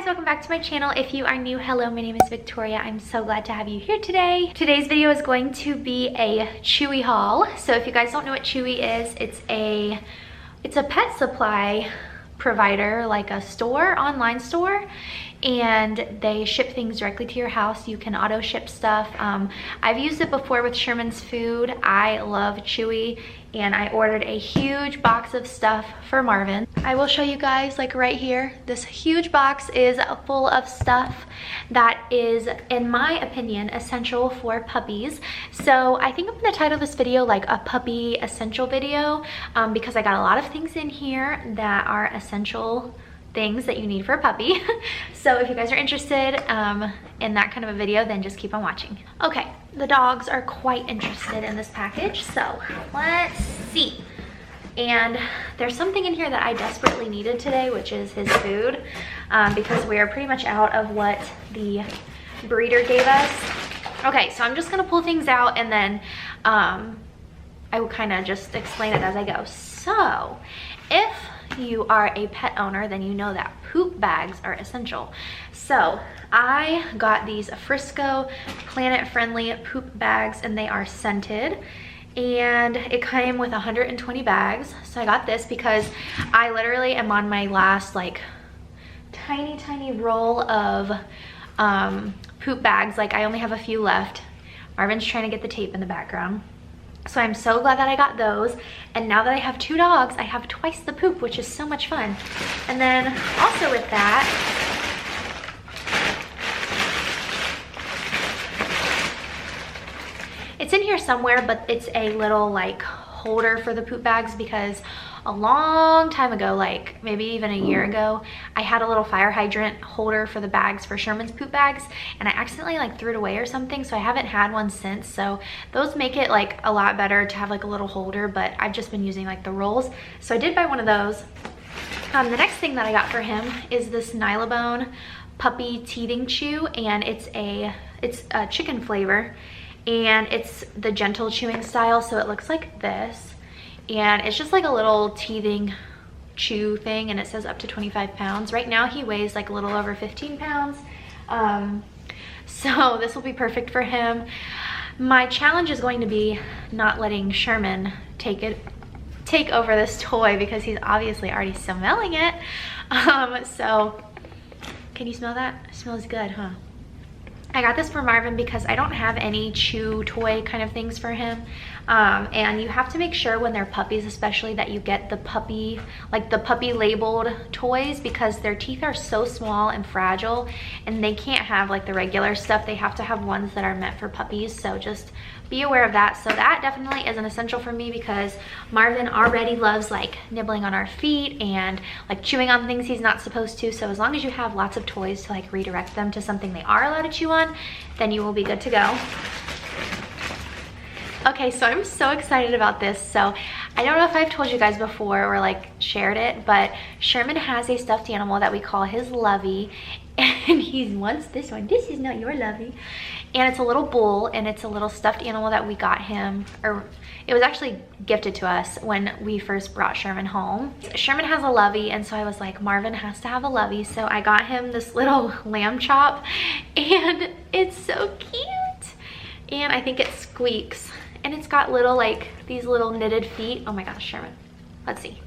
guys, welcome back to my channel. If you are new, hello, my name is Victoria. I'm so glad to have you here today. Today's video is going to be a Chewy haul. So if you guys don't know what Chewy is, it's a pet supply provider, like a store, online store, and they ship things directly to your house. You can auto ship stuff. I've used it before with Sherman's food. I love Chewy, and I ordered a huge box of stuff for Marvin. I will show you guys, like right here, this huge box is full of stuff that is, in my opinion, essential for puppies. So I think I'm gonna title this video like a puppy essential video, because I got a lot of things in here that are essential things that you need for a puppy. So if you guys are interested in that kind of a video, then just keep on watching. Okay, the dogs are quite interested in this package, so let's see. And there's something in here that I desperately needed today, which is his food, because we are pretty much out of what the breeder gave us. Okay, so I'm just gonna pull things out, and then I will kind of just explain it as I go. So if you are a pet owner, then you know that poop bags are essential. So I got these Frisco planet friendly poop bags, and they are scented, and it came with 120 bags. So I got this because I literally am on my last like tiny roll of poop bags. Like I only have a few left. Marvin's trying to get the tape in the background. So I'm so glad that I got those. And now that I have 2 dogs, I have twice the poop, which is so much fun. And then also with that, it's in here somewhere, but it's a little like holder for the poop bags, because a long time ago, like maybe even a year ago, I had a little fire hydrant holder for the bags for Sherman's poop bags, and I accidentally like threw it away or something, so I haven't had one since. So those make it like a lot better to have like a little holder, but I've just been using like the rolls. So I did buy one of those. The next thing that I got for him is this Nylabone puppy teething chew, and it's a chicken flavor, and it's the gentle chewing style, so it looks like this. And it's just like a little teething chew thing, and it says up to 25 pounds. Right now he weighs like a little over 15 pounds. So this will be perfect for him. My challenge is going to be not letting Sherman take over this toy, because he's obviously already smelling it. So can you smell that? It smells good, huh? I got this for Marvin because I don't have any chew toy kind of things for him. And you have to make sure when they're puppies especially that you get the puppy, like the puppy labeled toys, because their teeth are so small and fragile, and they can't have like the regular stuff. They have to have ones that are meant for puppies, so just be aware of that. So that definitely is an essential for me, because Marvin already loves like nibbling on our feet and like chewing on things he's not supposed to. So as long as you have lots of toys to like redirect them to something they are allowed to chew on, then you will be good to go. Okay, so I'm so excited about this. So I don't know if I've told you guys before or like shared it, but Sherman has a stuffed animal that we call his Lovey, and he wants this one. This is not your Lovey. And it's a little bull, and it's a little stuffed animal that we got him, or it was actually gifted to us when we first brought Sherman home. Sherman has a Lovey, and so I was like, Marvin has to have a Lovey. So I got him this little lamb chop, and it's so cute. And I think it squeaks. And it's got little, like, these little knitted feet. Oh my gosh, Sherman. Let's see.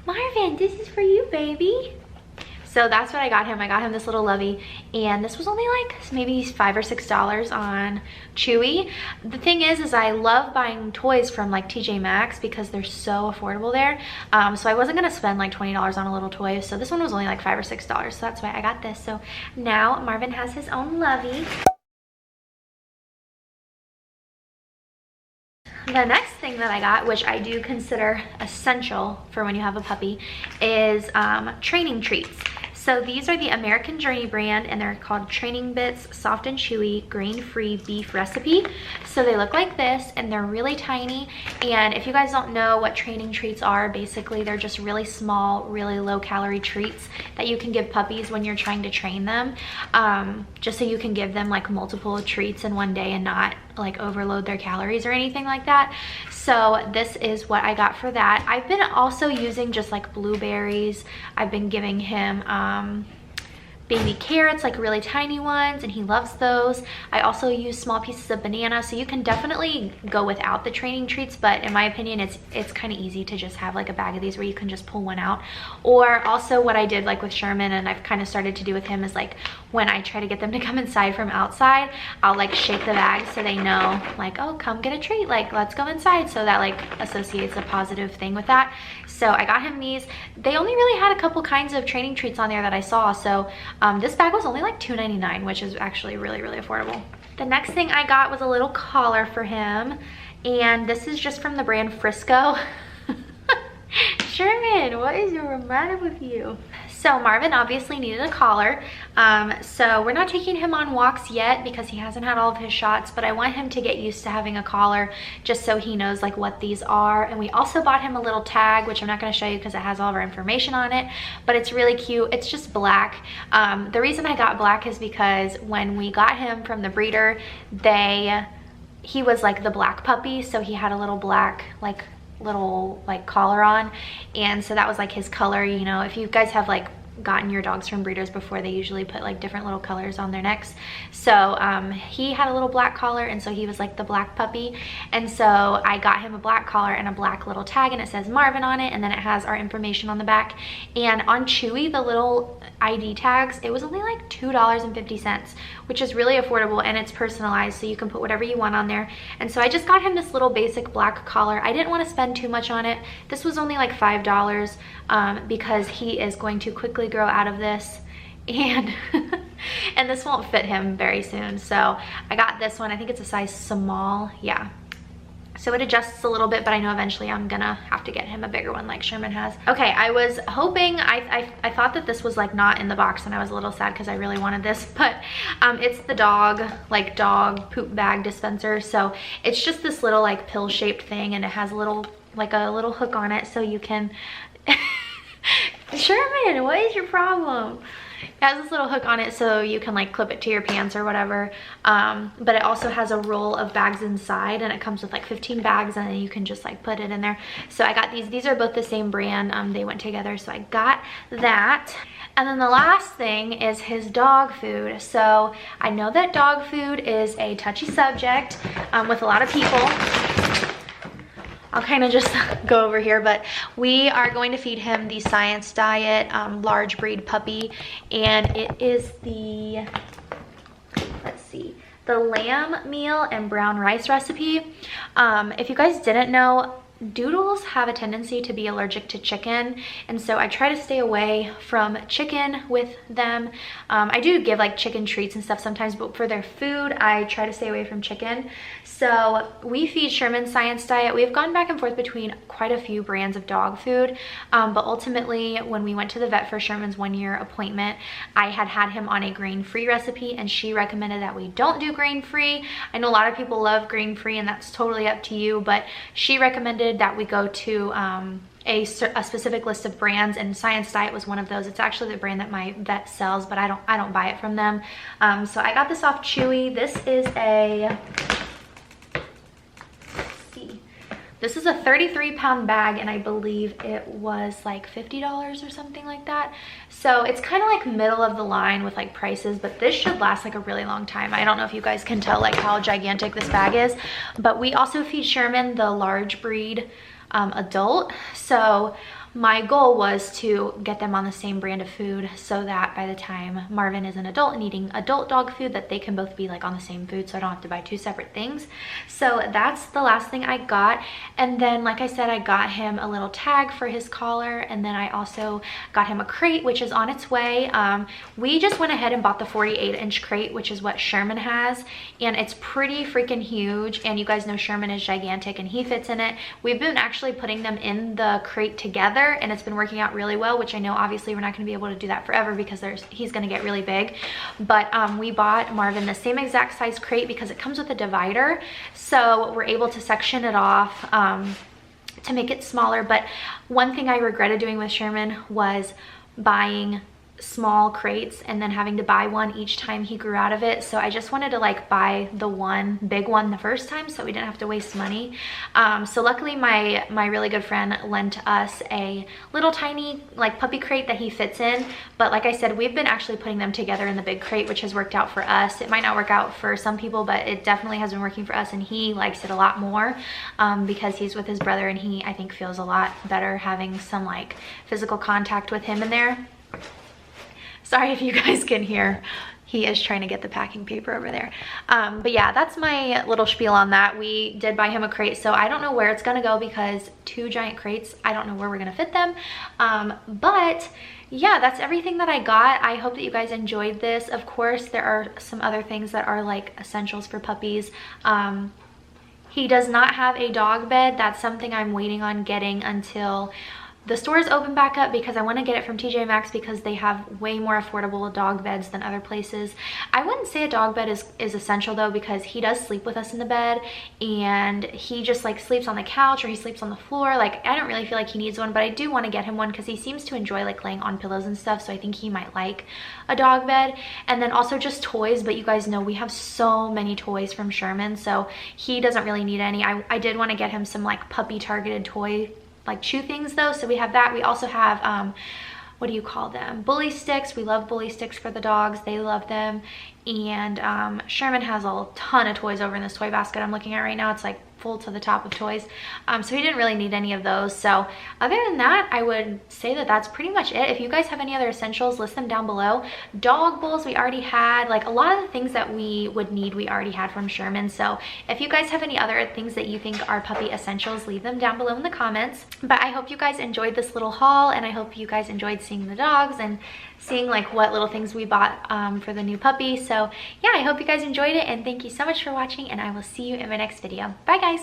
Marvin, this is for you, baby. So that's what I got him. I got him this little Lovey, and this was only like maybe $5 or $6 on Chewy. The thing is I love buying toys from like TJ Maxx because they're so affordable there. So I wasn't gonna spend like $20 on a little toy. So this one was only like $5 or $6. So that's why I got this. So now Marvin has his own Lovey. The next thing that I got, which I do consider essential for when you have a puppy, is training treats. So these are the American Journey brand, and they're called Training Bits Soft and Chewy Grain-Free Beef Recipe. So they look like this, and they're really tiny. And if you guys don't know what training treats are, basically they're just really small, really low-calorie treats that you can give puppies when you're trying to train them, just so you can give them like multiple treats in one day and not like overload their calories or anything like that. So this is what I got for that. I've been also using just like blueberries. I've been giving him baby carrots, like really tiny ones, and he loves those. I also use small pieces of banana, so you can definitely go without the training treats, but in my opinion it's kind of easy to just have like a bag of these where you can just pull one out. Or also what I did like with Sherman, and I've kind of started to do with him, is like when I try to get them to come inside from outside, I'll like shake the bag so they know like, oh, come get a treat, like let's go inside, so that like associates a positive thing with that. So I got him these. They only really had a couple kinds of training treats on there that I saw, so this bag was only like $2.99, which is actually really, really affordable. The next thing I got was a little collar for him, and this is just from the brand Frisco. Sherman, what is your matter with you? So Marvin obviously needed a collar, so we're not taking him on walks yet because he hasn't had all of his shots, but I want him to get used to having a collar just so he knows like what these are. And we also bought him a little tag, which I'm not going to show you because it has all of our information on it, but it's really cute. It's just black. The reason I got black is because when we got him from the breeder, he was like the black puppy, so he had a little black little collar on, and so that was like his color. You know, if you guys have like gotten your dogs from breeders before, they usually put like different little colors on their necks. So he had a little black collar, and so he was like the black puppy. And so I got him a black collar and a black little tag, and it says Marvin on it, and then it has our information on the back. And on Chewy, the little ID tags, it was only like $2.50, which is really affordable, and it's personalized, so you can put whatever you want on there. And so I just got him this little basic black collar. I didn't want to spend too much on it. This was only like $5 because he is going to quickly grow out of this, and and this won't fit him very soon. So I got this one. I think it's a size small. Yeah, so it adjusts a little bit, but I know eventually I'm gonna have to get him a bigger one like Sherman has. Okay, I was hoping, I thought that this was like not in the box, and I was a little sad because I really wanted this, but it's the dog poop bag dispenser. So it's just this little like pill shaped thing, and it has a little hook on it, so you can Sherman, what is your problem? It has this little hook on it so you can like clip it to your pants or whatever, but it also has a roll of bags inside, and it comes with like 15 bags, and then you can just like put it in there. So I got these are both the same brand. They went together, so I got that. And then the last thing is his dog food. So I know that dog food is a touchy subject with a lot of people. I'll kind of just go over here, but we are going to feed him the Science Diet large breed puppy, and it is the, let's see, the lamb meal and brown rice recipe. If you guys didn't know, doodles have a tendency to be allergic to chicken, and so I try to stay away from chicken with them. I do give like chicken treats and stuff sometimes, but for their food I try to stay away from chicken. So we feed Sherman Science Diet. We've gone back and forth between quite a few brands of dog food, but ultimately when we went to the vet for Sherman's 1-year appointment, I had him on a grain-free recipe, and she recommended that we don't do grain-free. I know a lot of people love grain-free, and that's totally up to you, but she recommended that we go to a specific list of brands, and Science Diet was one of those. It's actually the brand that my vet sells, but I don't buy it from them. So I got this off Chewy. This is a, this is a 33-pound bag, and I believe it was like $50 or something like that. So it's kind of like middle of the line with like prices, but this should last like a really long time. I don't know if you guys can tell like how gigantic this bag is, but we also feed Sherman the large breed adult. So my goal was to get them on the same brand of food so that by the time Marvin is an adult and eating adult dog food, that they can both be like on the same food, so I don't have to buy 2 separate things. So that's the last thing I got. And then like I said, I got him a little tag for his collar, and then I also got him a crate, which is on its way. We just went ahead and bought the 48-inch crate, which is what Sherman has, and it's pretty freaking huge, and you guys know Sherman is gigantic and he fits in it. We've been actually putting them in the crate together, and it's been working out really well, which I know obviously we're not going to be able to do that forever because he's going to get really big. But we bought Marvin the same exact size crate because it comes with a divider, so we're able to section it off to make it smaller. But one thing I regretted doing with Sherman was buying small crates and then having to buy one each time he grew out of it. So I just wanted to like buy the one big one the first time so we didn't have to waste money. So luckily my really good friend lent us a little tiny like puppy crate that he fits in. But like I said, we've been actually putting them together in the big crate, which has worked out for us. It might not work out for some people, but it definitely has been working for us, and he likes it a lot more because he's with his brother, and he, I think, feels a lot better having some like physical contact with him in there. Sorry if you guys can hear. He is trying to get the packing paper over there. But yeah, that's my little spiel on that. We did buy him a crate, so I don't know where it's gonna go because 2 giant crates, I don't know where we're gonna fit them. But yeah, that's everything that I got. I hope that you guys enjoyed this. Of course, there are some other things that are like essentials for puppies. He does not have a dog bed. That's something I'm waiting on getting until the stores open back up, because I want to get it from TJ Maxx because they have way more affordable dog beds than other places. I wouldn't say a dog bed is essential though, because he does sleep with us in the bed, and he just like sleeps on the couch or he sleeps on the floor. Like, I don't really feel like he needs one, but I do want to get him one because he seems to enjoy like laying on pillows and stuff, so I think he might like a dog bed. And then also just toys, but you guys know we have so many toys from Sherman, so he doesn't really need any. I did want to get him some like puppy targeted toy like chew things though, so we have that. We also have what do you call them, bully sticks. We love bully sticks for the dogs, they love them. And Sherman has a ton of toys over in this toy basket I'm looking at right now. It's like full to the top of toys, so he didn't really need any of those. So other than that, I would say that that's pretty much it. If you guys have any other essentials, list them down below. Dog bowls we already had. Like, a lot of the things that we would need we already had from Sherman. So if you guys have any other things that you think are puppy essentials, leave them down below in the comments. But I hope you guys enjoyed this little haul, and I hope you guys enjoyed seeing the dogs and seeing like what little things we bought for the new puppy. So yeah, I hope you guys enjoyed it, and thank you so much for watching, and I will see you in my next video. Bye guys.